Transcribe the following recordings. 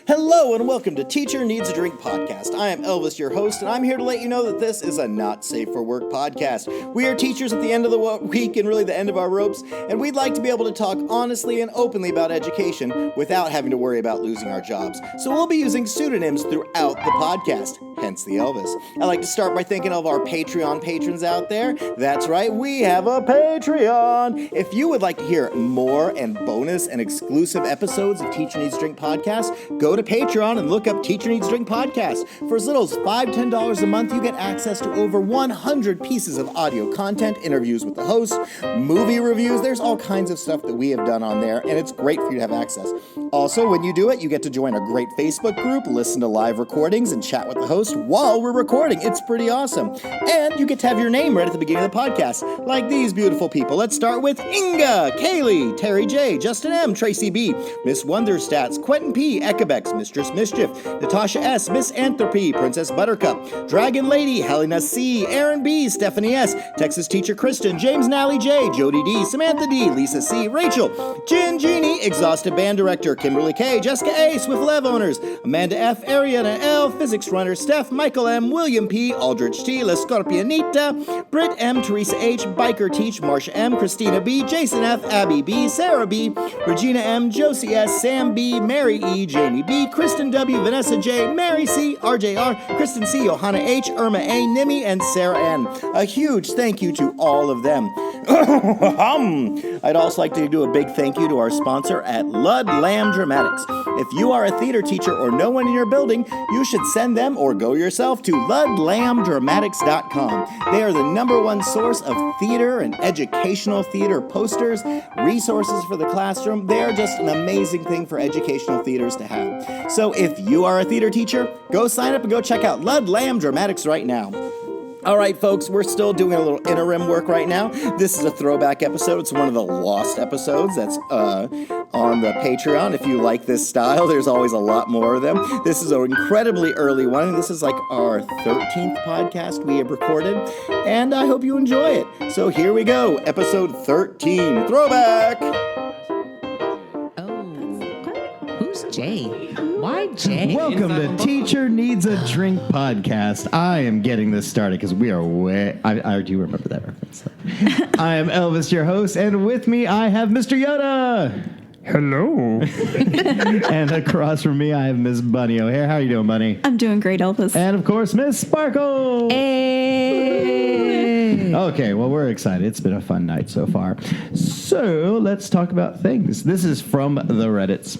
Hello and welcome to Teacher Needs a Drink podcast. I am Elvis, your host, and I'm here to let you know that this is a not safe for work podcast. We are teachers at the end of the week and really the end of our ropes, and we'd like to be able to talk honestly and openly about education without having to worry about losing our jobs. So we'll be using pseudonyms throughout the podcast, hence the Elvis. I'd like to start by thanking all of our Patreon patrons out there. That's right, we have a Patreon. If you would like to hear more and bonus and exclusive episodes of Teacher Needs a Drink podcast, go to Patreon and look up Teacher Needs a Drink podcast. For as little as $5-10 a month, you get access to over 100 pieces of audio content, interviews with the host, movie reviews. There's all kinds of stuff that we have done on there, and it's great for you to have access. Also, when you do it, you get to join a great Facebook group, listen to live recordings, and chat with the host while we're recording. It's pretty awesome. And you get to have your name right at the beginning of the podcast, like these beautiful people. Let's start with Inga, Kaylee, Terry J, Justin M, Tracy B, Miss Wonderstats, Quentin P, Ekabex, Mistress Mischief, Natasha S, Miss Anthropy, Princess Buttercup, Dragon Lady, Helena C, Aaron B, Stephanie S, Texas Teacher Kristen, James Nally J, Jody D, Samantha D, Lisa C, Rachel, Jen Genie, Exhausted Band Director, Kimberly K, Jessica A, Swift Lev Owners, Amanda F, Ariana L, Physics Runner, Steph, Michael M, William P, Aldrich T, La Scorpionita, Britt M, Teresa H, Biker Teach, Marsha M, Christina B, Jason F, Abby B, Sarah B, Regina M, Josie S, Sam B, Mary E, Jamie B, Kristen W, Vanessa J, Mary C, RJR, Kristen C, Johanna H, Irma A, Nimi, and Sarah N. A huge thank you to all of them. I'd also like to do a big thank you to our sponsor at Lud Lamb Dramatics. If you are a theater teacher or know one in your building, you should send them or go yourself to ludlambdramatics.com. They are the #1 source of theater and educational theater posters, resources for the classroom. They are just an amazing thing for educational theaters to have. So if you are a theater teacher, go sign up and go check out Lud Lamb Dramatics right now. All right, folks, we're still doing a little interim work right now. This is a throwback episode. It's one of the lost episodes that's on the Patreon. If you like this style, there's always a lot more of them. This is an incredibly early one. This is like our 13th podcast we have recorded, and I hope you enjoy it. So here we go, episode 13, Throwback. Oh, who's Jay? Why Jay? Welcome to Teacher Needs a Drink podcast. I am getting this started because we are I do remember that reference. I am Elvis, your host, and with me I have Mr. Yoda. Hello. And across from me I have Miss Bunny O'Hare. How are you doing, Bunny? I'm doing great, Elvis. And of course, Miss Sparkle. Hey. Okay, well, we're excited. It's been a fun night so far. So let's talk about things. This is from the Reddits.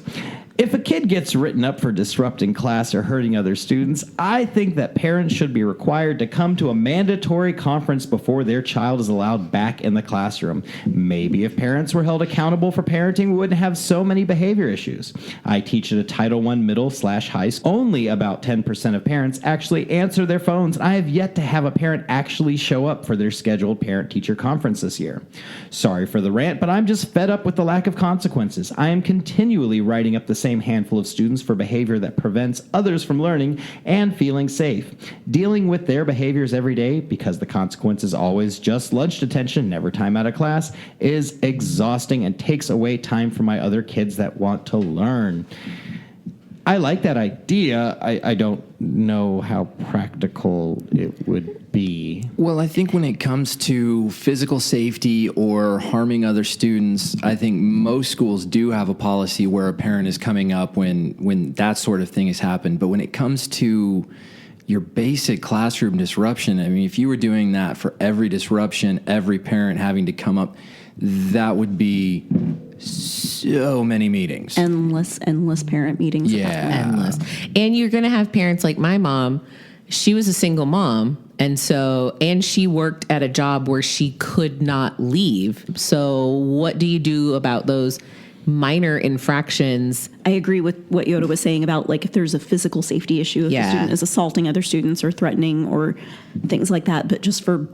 If a kid gets written up for disrupting class or hurting other students, I think that parents should be required to come to a mandatory conference before their child is allowed back in the classroom. Maybe if parents were held accountable for parenting, we wouldn't have so many behavior issues. I teach at a Title I middle/high school. Only about 10% of parents actually answer their phones, and I have yet to have a parent actually show up for their scheduled parent-teacher conference this year. Sorry for the rant, but I'm just fed up with the lack of consequences. I am continually writing up the same handful of students for behavior that prevents others from learning and feeling safe. Dealing with their behaviors every day, because the consequence is always just lunch detention, never time out of class, is exhausting and takes away time from my other kids that want to learn. I like that idea. I don't know how practical it would be. Well, I think when it comes to physical safety or harming other students, I think most schools do have a policy where a parent is coming up when that sort of thing has happened. But when it comes to your basic classroom disruption, I mean, if you were doing that for every disruption, every parent having to come up, that would be so many meetings. Endless parent meetings. Yeah. Endless. And you're going to have parents like my mom. She was a single mom. And she worked at a job where she could not leave. So what do you do about those minor infractions? I agree with what Yoda was saying about, like, if there's a physical safety issue, if the student is assaulting other students or threatening or things like that. But just for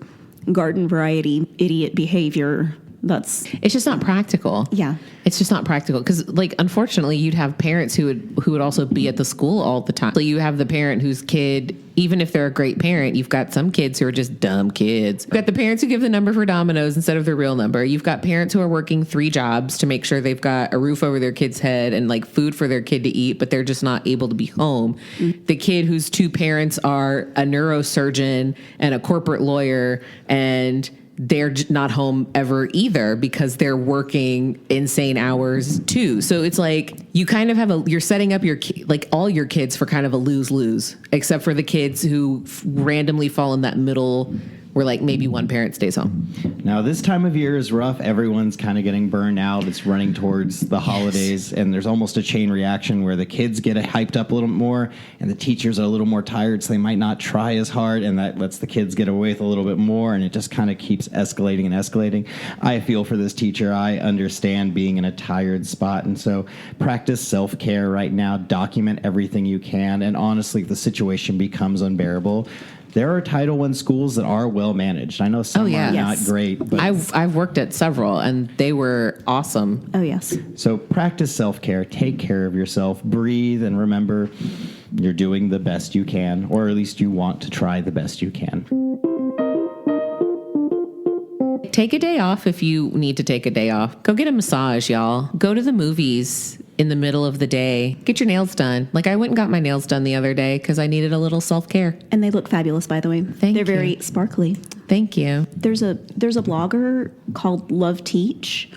garden variety idiot behavior, It's just not practical. Yeah. It's just not practical because, like, unfortunately, you'd have parents who would also be at the school all the time. So you have the parent whose kid, even if they're a great parent, you've got some kids who are just dumb kids. You've got the parents who give the number for Domino's instead of their real number. You've got parents who are working 3 jobs to make sure they've got a roof over their kid's head and like food for their kid to eat, but they're just not able to be home. The kid whose 2 parents are a neurosurgeon and a corporate lawyer, and they're not home ever either because they're working insane hours too. So it's like you kind of you're setting up all your kids for kind of a lose-lose, except for the kids who randomly fall in that middle where like maybe one parent stays home. Now, this time of year is rough. Everyone's kind of getting burned out. It's running towards the holidays, and there's almost a chain reaction where the kids get hyped up a little more, and the teachers are a little more tired, so they might not try as hard, and that lets the kids get away with a little bit more, and it just kind of keeps escalating and escalating. I feel for this teacher. I understand being in a tired spot, and so practice self-care right now. Document everything you can, and honestly, if the situation becomes unbearable, there are Title I schools that are well managed. I know some are not great, but I've worked at several, and they were awesome. Oh, yes. So practice self-care, take care of yourself, breathe, and remember you're doing the best you can, or at least you want to try the best you can. Take a day off if you need to take a day off. Go get a massage, y'all. Go to the movies in the middle of the day. Get your nails done. Like, I went and got my nails done the other day because I needed a little self-care. And they look fabulous, by the way. They're very sparkly. Thank you. There's a blogger called Love Teach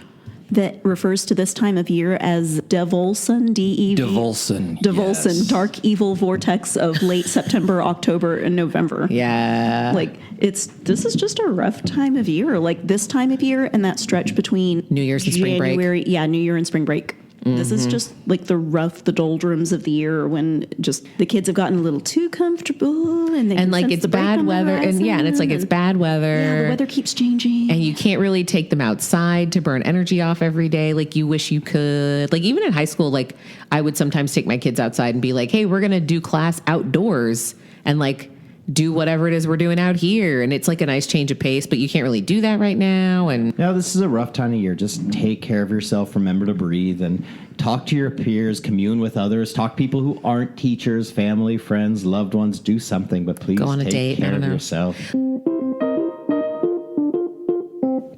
that refers to this time of year as Devolson, D-E-V. Devolson, yes. Dark evil vortex of late September, October, and November. Yeah. Like, this is just a rough time of year. Like, this time of year and that stretch between New Year's and spring break. Yeah, New Year and spring break. This is just like the doldrums of the year when just the kids have gotten a little too comfortable and like it's bad weather and it's bad weather. Yeah, the weather keeps changing. And you can't really take them outside to burn energy off every day like you wish you could. Like even in high school, like I would sometimes take my kids outside and be like, "Hey, we're going to do class outdoors." And like do whatever it is we're doing out here. And it's like a nice change of pace, but you can't really do that right now. And now this is a rough time of year. Just take care of yourself. Remember to breathe and talk to your peers, commune with others, talk to people who aren't teachers, family, friends, loved ones. Do something, but please go on a take date. care of yourself.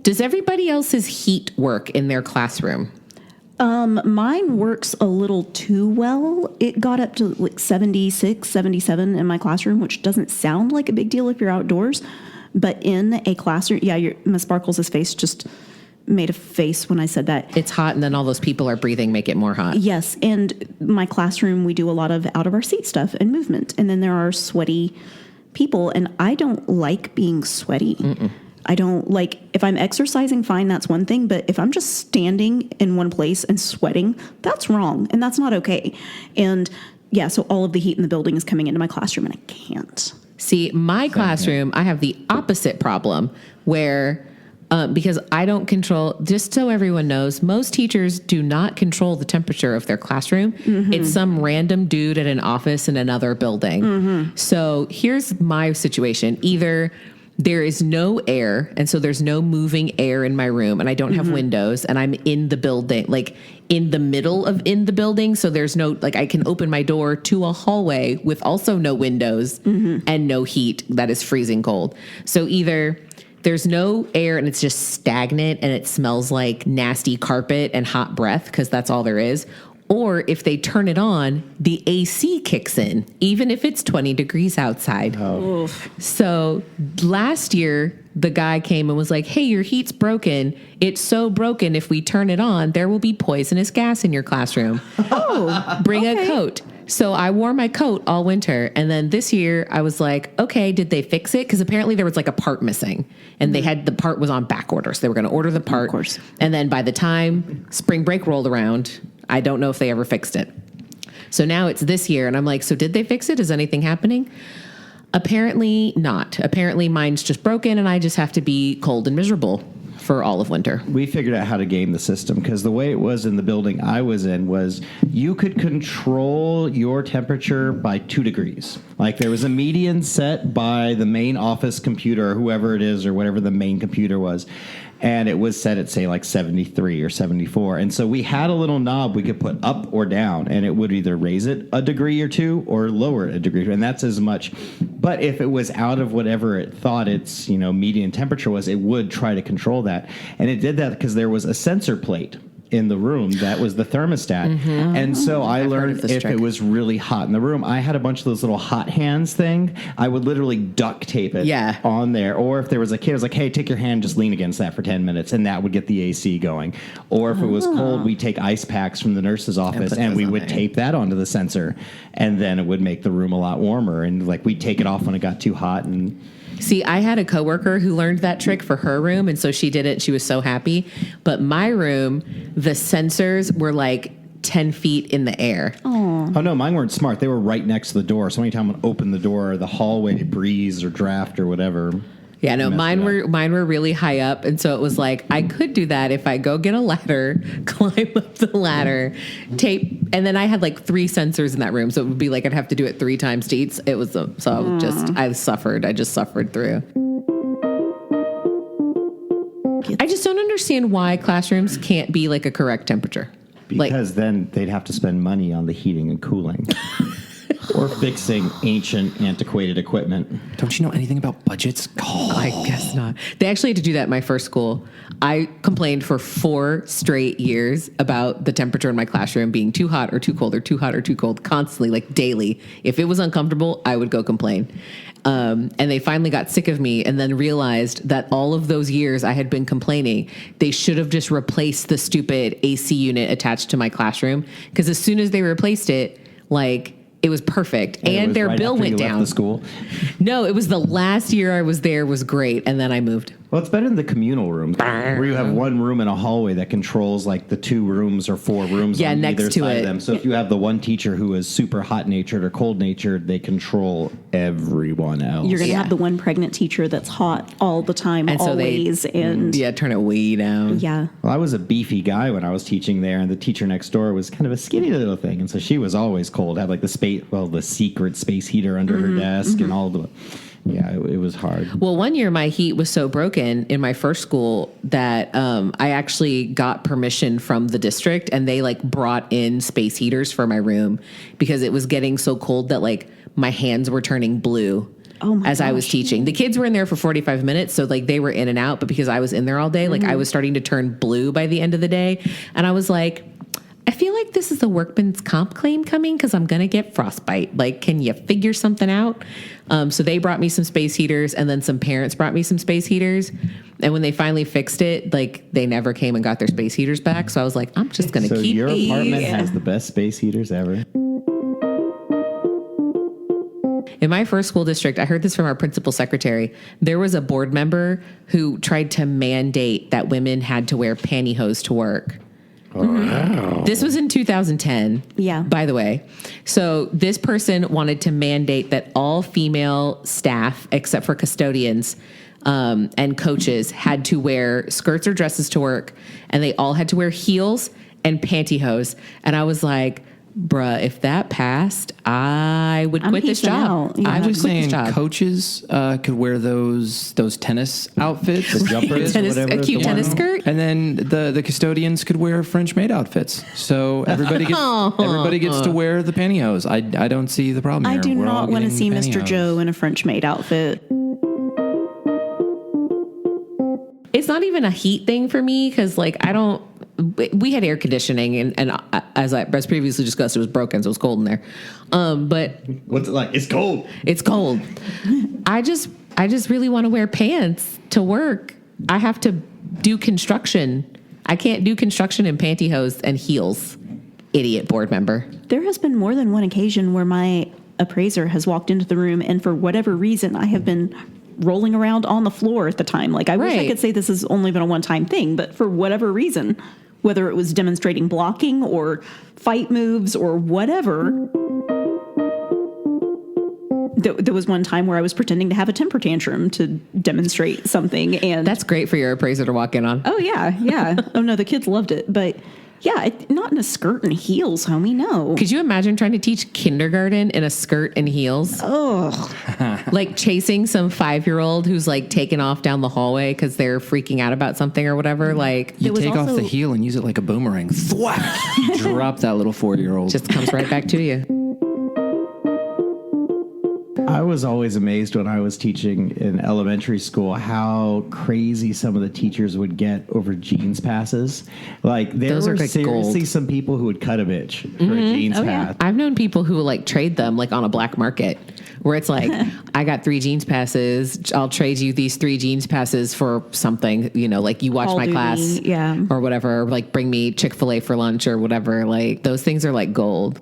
Does everybody else's heat work in their classroom? Mine works a little too well. It got up to like 76, 77 in my classroom, which doesn't sound like a big deal if you're outdoors. But in a classroom, Miss Sparkles' face just made a face when I said that. It's hot, and then all those people are breathing make it more hot. Yes, and my classroom, we do a lot of out-of-our-seat stuff and movement. And then there are sweaty people, and I don't like being sweaty. I don't like, if I'm exercising, fine, that's one thing. But if I'm just standing in one place and sweating, that's wrong. And that's not okay. And yeah, so all of the heat in the building is coming into my classroom and I can't. See, my classroom, I have the opposite problem where, because I don't control, just so everyone knows, most teachers do not control the temperature of their classroom. It's some random dude at an office in another building. So here's my situation. Either there is no air, and so there's no moving air in my room, and I don't have windows, and I'm in the building, like in the middle of in the building, so there's no, like I can open my door to a hallway with also no windows and no heat that is freezing cold. So either there's no air and it's just stagnant and it smells like nasty carpet and hot breath because that's all there is. Or if they turn it on, the AC kicks in, even if it's 20 degrees outside. Oh. So last year, the guy came and was like, "Hey, your heat's broken. It's so broken, if we turn it on, there will be poisonous gas in your classroom. Bring a coat." So I wore my coat all winter. And then this year I was like, okay, did they fix it? Because apparently there was like a part missing and the part was on back order. So they were going to order the part. Of course. And then by the time spring break rolled around, I don't know if they ever fixed it. So now it's this year and I'm like, so did they fix it? Is anything happening? Apparently not. Apparently mine's just broken and I just have to be cold and miserable for all of winter. We figured out how to game the system because the way it was in the building I was in was you could control your temperature by 2 degrees. Like there was a median set by the main office computer or whoever it is or whatever the main computer was. and it was set at, say, like 73 or 74. And so we had a little knob we could put up or down, and it would either raise it a degree or two or lower it a degree, and that's as much. But if it was out of whatever it thought its, median temperature was, it would try to control that. And it did that because there was a sensor plate in the room that was the thermostat. And so I learned if it was really hot in the room, I had a bunch of those little hot hands thing. I would literally duct tape it on there. Or if there was a kid, I was like, hey, take your hand, just lean against that for 10 minutes, and that would get the AC going. Or if it was cold, we'd take ice packs from the nurse's office and we would tape that onto the sensor, and then it would make the room a lot warmer. And like we'd take it off when it got too hot. And see, I had a coworker who learned that trick for her room, and so she did it. She was so happy. But my room, the sensors were like 10 feet in the air. Oh, no, mine weren't smart. They were right next to the door. So anytime I would open the door, the hallway breeze or draft or whatever. Yeah, no, mine were really high up, and so it was like I could do that if I go get a ladder, climb up the ladder, tape, and then I had like 3 sensors in that room, so it would be like I'd have to do it 3 times to each. It was I suffered. I just suffered through. I just don't understand why classrooms can't be like a correct temperature. Because then they'd have to spend money on the heating and cooling. Or fixing ancient, antiquated equipment. Don't you know anything about budgets? Oh. I guess not. They actually had to do that at my first school. I complained for 4 straight years about the temperature in my classroom being too hot or too cold or too hot or too cold, constantly, like daily. If it was uncomfortable, I would go complain. And they finally got sick of me and then realized that all of those years I had been complaining, they should have just replaced the stupid AC unit attached to my classroom. Because as soon as they replaced it, like, it was perfect, and their bill went down. Left the school? No, it was the last year I was there was great, and then I moved. Well, it's better than the communal room, where you have one room in a hallway that controls like the 2 rooms or 4 rooms on next either to side it. of them. So if you have the one teacher who is super hot-natured or cold-natured, they control everyone else. You're going to have the one pregnant teacher that's hot all the time, And so always. turn it way down. Yeah. Well, I was a beefy guy when I was teaching there, and the teacher next door was kind of a skinny little thing, and so she was always cold. Had like the secret space heater under her desk, and all the. Yeah, it was hard. Well, one year my heat was so broken in my first school that I actually got permission from the district, and they like brought in space heaters for my room because it was getting so cold that like my hands were turning blue. As I was teaching. The kids were in there for 45 minutes, so like they were in and out, but because I was in there all day, like I was starting to turn blue by the end of the day. And I was like, I feel like this is a workman's comp claim coming because I'm going to get frostbite. Like, can you figure something out? So they brought me some space heaters, and then some parents brought me some space heaters. And when they finally fixed it, like they never came and got their space heaters back. So I was like, I'm just going to keep your these. apartment has the best space heaters ever. In my first school district, I heard this from our principal secretary. There was a board member who tried to mandate that women had to wear pantyhose to work. Wow. This was in 2010. Yeah. By the way. So this person wanted to mandate that all female staff, except for custodians and coaches, had to wear skirts or dresses to work, and they all had to wear heels and pantyhose. And I was like, bruh, if that passed, I would quit this job. Yeah. I I'm would just quit saying this job. coaches could wear those tennis outfits, The jumpers, or whatever. A cute tennis skirt. and then the custodians could wear French maid outfits. So everybody gets to wear the pantyhose. I don't see the problem I here. do We're all not want to see getting Mr. pantyhose. Joe in a French maid outfit. It's not even a heat thing for me because, like, we had air conditioning, and as previously discussed, it was broken, so it was cold in there. But What's it like? It's cold. it's cold. I just really want to wear pants to work. I have to do construction. I can't do construction in pantyhose and heels. Idiot board member. There has been more than one occasion where my appraiser has walked into the room, and for whatever reason, I have been rolling around on the floor at the time. Like, I wish I Right. could say this has only been a one-time thing, but for whatever reason, whether it was demonstrating blocking or fight moves or whatever, there was one time where I was pretending to have a temper tantrum to demonstrate something. And That's great for your appraiser to walk in on. oh, yeah. Oh, no, the kids loved it. But yeah, not in a skirt and heels, homie, no. Could you imagine trying to teach kindergarten in a skirt and heels? Oh, like chasing some 5-year-old who's like taking off down the hallway because they're freaking out about something or whatever. Like, You was take off also- the heel and use it like a boomerang. Thwack! Drop that little 4-year-old. just comes right back to you. I was always amazed when I was teaching in elementary school how crazy some of the teachers would get over jeans passes. Like there Those are were like seriously gold. some people who would cut a bitch for a jeans pass. I've known people who will like trade them like on a black market where it's like, I got 3 jeans passes. I'll trade you these 3 jeans passes for something, you know, like you watch Call my Duty, class yeah. or whatever, like bring me Chick-fil-A for lunch or whatever. Like those things are like gold.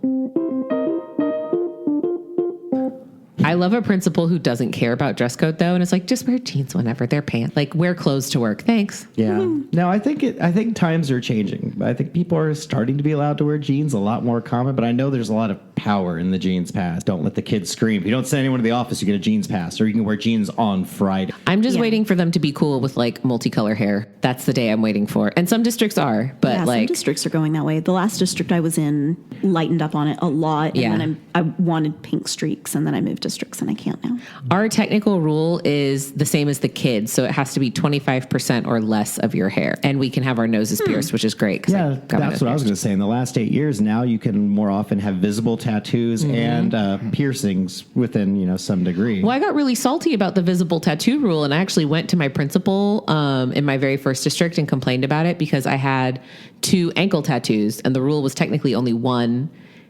I love a principal who doesn't care about dress code though. And it's like, just wear jeans whenever they're pants, like wear clothes to work. Thanks. Yeah. No, I think times are changing. I think people are starting to be allowed to wear jeans, a lot more common, but I know there's a lot of power in the jeans pass. Don't let the kids scream. If you don't send anyone to the office, you get a jeans pass, or you can wear jeans on Friday. I'm just Yeah. waiting for them to be cool with like multicolor hair. That's the day I'm waiting for. And some districts are, but Yeah, some like, districts are going that way. The last district I was in lightened up on it a lot, and Yeah. then I wanted pink streaks, and then I moved districts, and I can't now. our technical rule is the same as the kids. So it has to be 25% or less of your hair. And we can have our noses pierced, which is great. 'cause Yeah, I got my that's nose what I was pierced. going to say. In the last 8 years, now you can more often have visible tattoos and piercings within, some degree. Well, I got really salty about the visible tattoo rule, and I actually went to my principal in my very first district and complained about it because I had 2 ankle tattoos, and the rule was technically only 1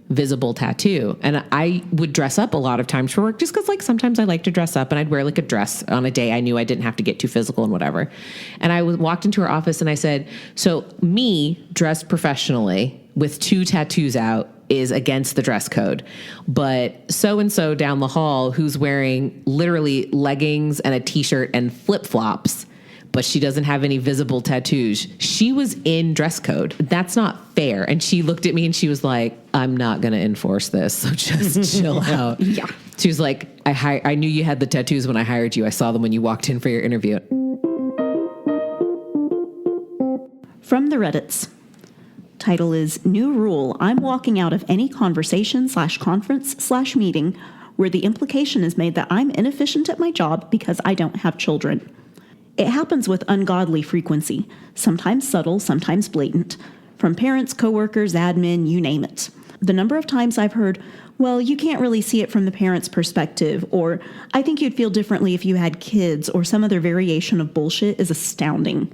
visible tattoo. And I would dress up a lot of times for work just because, like, sometimes I like to dress up, and I'd wear like a dress on a day I knew I didn't have to get too physical and whatever. And I walked into her office and I said, so me dressed professionally with 2 tattoos out is against the dress code. But so-and-so down the hall who's wearing literally leggings and a t-shirt and flip-flops, but she doesn't have any visible tattoos, she was in dress code. That's not fair. And she looked at me and she was like, I'm not going to enforce this. So just chill out. Yeah. She was like, I knew you had the tattoos when I hired you. I saw them when you walked in for your interview. From the Reddits. Title is New Rule. I'm walking out of any conversation/conference/meeting where the implication is made that I'm inefficient at my job because I don't have children. It happens with ungodly frequency, sometimes subtle, sometimes blatant, from parents, coworkers, admin, you name it. The number of times I've heard, well, you can't really see it from the parent's perspective, or I think you'd feel differently if you had kids, or some other variation of bullshit is astounding.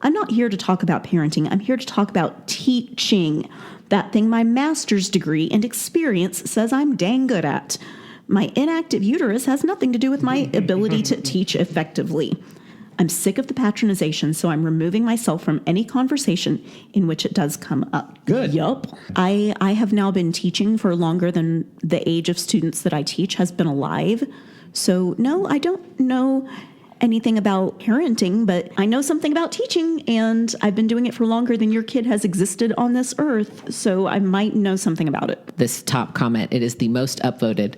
I'm not here to talk about parenting. I'm here to talk about teaching, that thing my master's degree and experience says I'm dang good at. My inactive uterus has nothing to do with my ability to teach effectively. I'm sick of the patronization, so I'm removing myself from any conversation in which it does come up. Good. Yup. I have now been teaching for longer than the age of students that I teach has been alive. So no, I don't know anything about parenting, but I know something about teaching, and I've been doing it for longer than your kid has existed on this earth, so I might know something about it. This top comment, it is the most upvoted.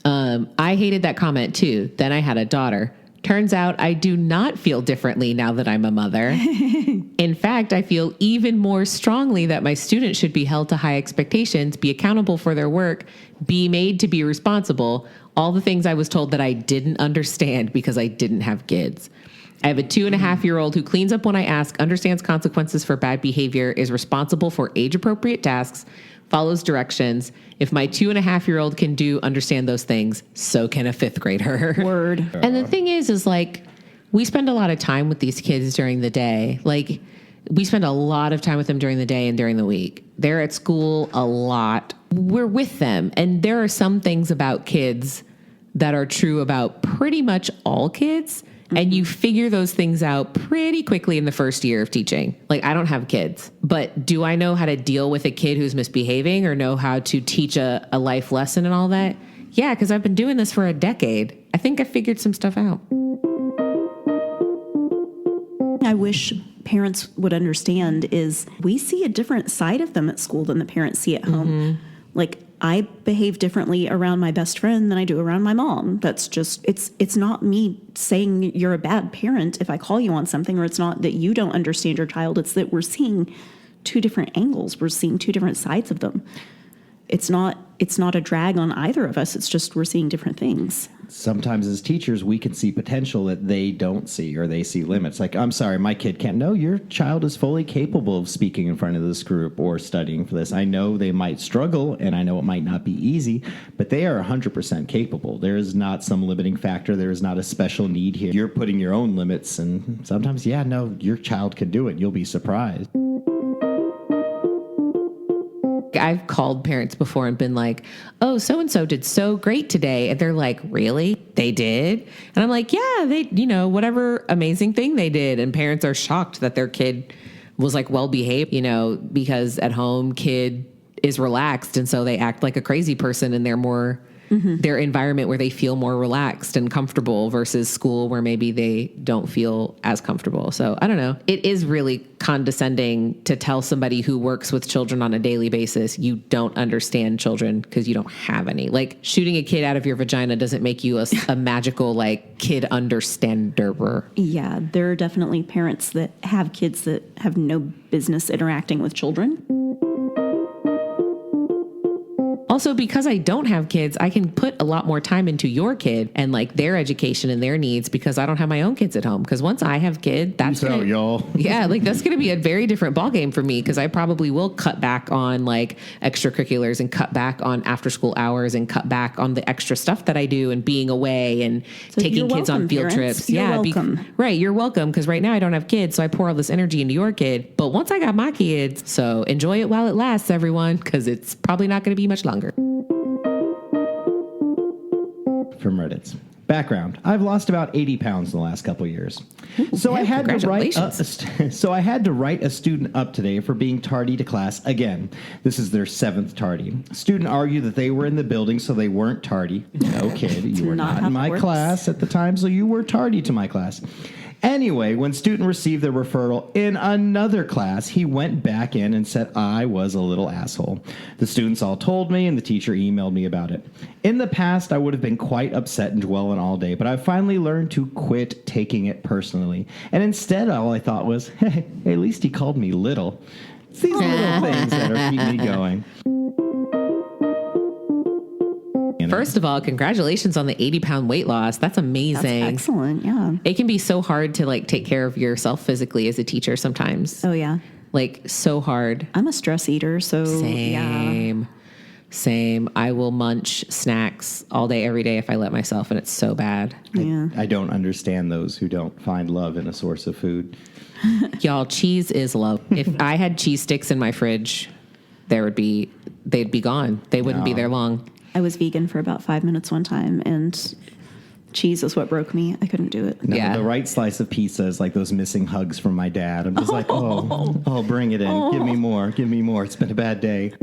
I hated that comment too. Then I had a daughter. Turns out I do not feel differently now that I'm a mother. In fact, I feel even more strongly that my students should be held to high expectations, be accountable for their work, be made to be responsible. All the things I was told that I didn't understand because I didn't have kids. I have a 2.5-year-old who cleans up when I ask, understands consequences for bad behavior, is responsible for age-appropriate tasks, follows directions. If my 2.5-year-old can understand those things, so can a 5th grader. Word. And the thing is like, we spend a lot of time with these kids during the day. Like, we spend a lot of time with them during the day and during the week. They're at school a lot. We're with them. And there are some things about kids that are true about pretty much all kids. And you figure those things out pretty quickly in the first year of teaching. Like, I don't have kids, but do I know how to deal with a kid who's misbehaving or know how to teach a life lesson and all that? Yeah, because I've been doing this for a decade. I think I figured some stuff out. I wish parents would understand is we see a different side of them at school than the parents see at home. Like, I behave differently around my best friend than I do around my mom. That's just, it's not me saying you're a bad parent if I call you on something, or it's not that you don't understand your child. It's that we're seeing 2 different angles. We're seeing 2 different sides of them. it's not a drag on either of us. It's just we're seeing different things. Sometimes as teachers, we can see potential that they don't see, or they see limits. Like, I'm sorry, my kid can't. No, your child is fully capable of speaking in front of this group or studying for this. I know they might struggle, and I know it might not be easy, but they are 100% capable. There is not some limiting factor. There is not a special need here. You're putting your own limits, and sometimes, your child can do it. You'll be surprised. I've called parents before and been like, oh, so-and-so did so great today. And they're like, really? They did? And I'm like, yeah, they, whatever amazing thing they did. And parents are shocked that their kid was like well-behaved, because at home kid is relaxed. And so they act like a crazy person and they're more their environment where they feel more relaxed and comfortable versus school where maybe they don't feel as comfortable. So I don't know. It is really condescending to tell somebody who works with children on a daily basis, you don't understand children because you don't have any. Like shooting a kid out of your vagina doesn't make you a magical like kid understander. Yeah, there are definitely parents that have kids that have no business interacting with children. Also, because I don't have kids, I can put a lot more time into your kid and like their education and their needs because I don't have my own kids at home. Because once I have kids, that's so y'all. Yeah, like that's going to be a very different ballgame for me because I probably will cut back on like extracurriculars and cut back on after school hours and cut back on the extra stuff that I do and being away and taking kids on field trips. You're welcome. Right, you're welcome because right now I don't have kids, so I pour all this energy into your kid. But once I got my kids, so enjoy it while it lasts, everyone, because it's probably not going to be much longer. From Reddit's background, I've lost about 80 pounds in the last couple of years. So I had to write a student up today for being tardy to class again. This is their 7th tardy. Student argued that they were in the building, so they weren't tardy. No kid, you were not in my class at the time, so you were tardy to my class. Anyway, when student received the referral in another class, he went back in and said I was a little asshole. The students all told me, and the teacher emailed me about it. In the past, I would have been quite upset and dwelling all day, but I finally learned to quit taking it personally. And instead, all I thought was, hey, at least he called me little. It's these little things that are keeping me going. First of all, congratulations on the 80-pound weight loss. That's amazing. That's excellent, yeah. It can be so hard to like take care of yourself physically as a teacher sometimes. Oh, yeah. Like so hard. I'm a stress eater, so Same. I will munch snacks all day, every day if I let myself, and it's so bad. Yeah. I don't understand those who don't find love in a source of food. Y'all, cheese is love. If I had cheese sticks in my fridge, they'd be gone. They wouldn't be there long. I was vegan for about 5 minutes one time, and cheese is what broke me. I couldn't do it. No, Yeah. The right slice of pizza is like those missing hugs from my dad. I'm just like, oh, bring it in. Give me more. Give me more. It's been a bad day.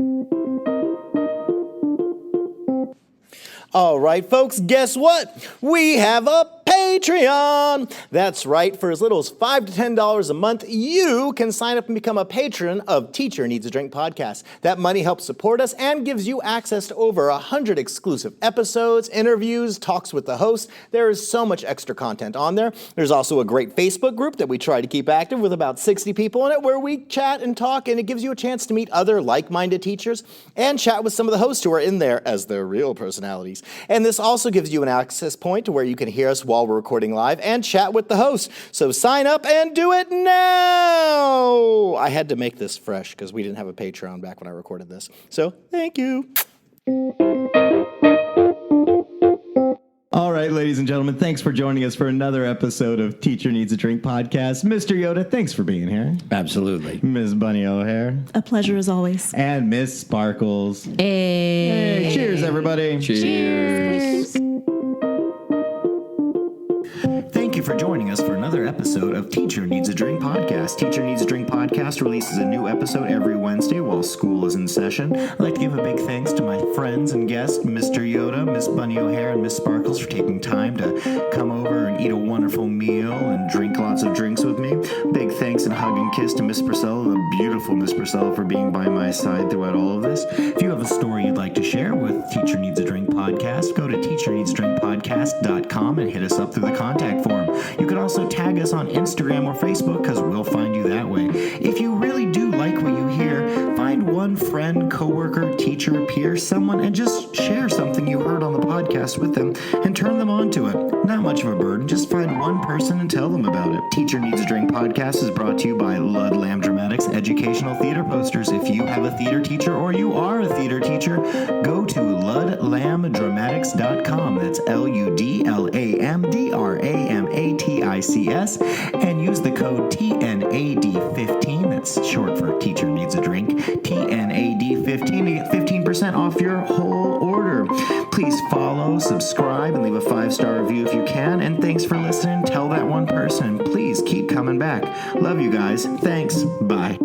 All right, folks, guess what? We have a Patreon. That's right. For as little as $5 to $10 a month, you can sign up and become a patron of Teacher Needs a Drink podcast. That money helps support us and gives you access to over 100 exclusive episodes, interviews, talks with the host. There is so much extra content on there. There's also a great Facebook group that we try to keep active with about 60 people in it where we chat and talk, and it gives you a chance to meet other like-minded teachers and chat with some of the hosts who are in there as their real personalities. And this also gives you an access point to where you can hear us while we're recording live and chat with the host. So sign up and do it now. I had to make this fresh because we didn't have a Patreon back when I recorded this. So thank you. All right, ladies and gentlemen, thanks for joining us for another episode of Teacher Needs a Drink podcast. Mr. Yoda, thanks for being here. Absolutely. Miss Bunny O'Hare. A pleasure as always. And Miss Sparkles. Hey. Cheers, everybody. Cheers. Thank you for joining us for another episode of Teacher Needs a Drink podcast. Teacher Needs a Drink podcast releases a new episode every Wednesday while school is in session. I'd like to give a big thanks to my friends and guests, Mr. Yoda, Miss Bunny O'Hare, and Miss Sparkles for taking time to come over and eat a wonderful meal and drink lots of drinks with me. Big thanks and hug and kiss to Miss Priscilla, the beautiful Miss Priscilla, for being by my side throughout all of this. If you have a story you'd like to share with Teacher Needs a Drink podcast, go to teacherneedsdrinkpodcast.com and hit us up through the contact form. You can also tag us on Instagram or Facebook because we'll find you that way. If you really do like what you hear, find one friend, coworker, coworker, teacher, peer, someone, and just share something you heard on the podcast with them and turn them on to it. Not much of a burden, just find one person and tell them about it. Teacher Needs a Drink podcast is brought to you by Lud Lamb Dramatics Educational Theater Posters. If you have a theater teacher or you are a theater teacher, go to ludlamdramatics.com. That's LUDLAMDRAMATICS and use the code TNAD15. That's short for Teacher Needs a Drink. TNAD15 to get 15% off your whole order. Please follow, subscribe, and leave a 5-star review if you can. And thanks for listening. Tell that one person. Please keep coming back. Love you guys. Thanks. Bye.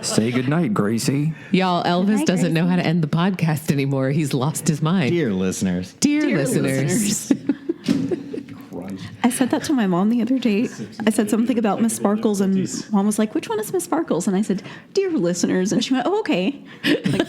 Say goodnight, Gracie. Y'all, Elvis Hi, doesn't know Gracie. how to end the podcast anymore. He's lost his mind. Dear listeners. Dear listeners. I said that to my mom the other day. I said something about Miss Sparkles, and Mom was like, "Which one is Miss Sparkles?" And I said, "Dear listeners," and she went, "Oh, okay." Like,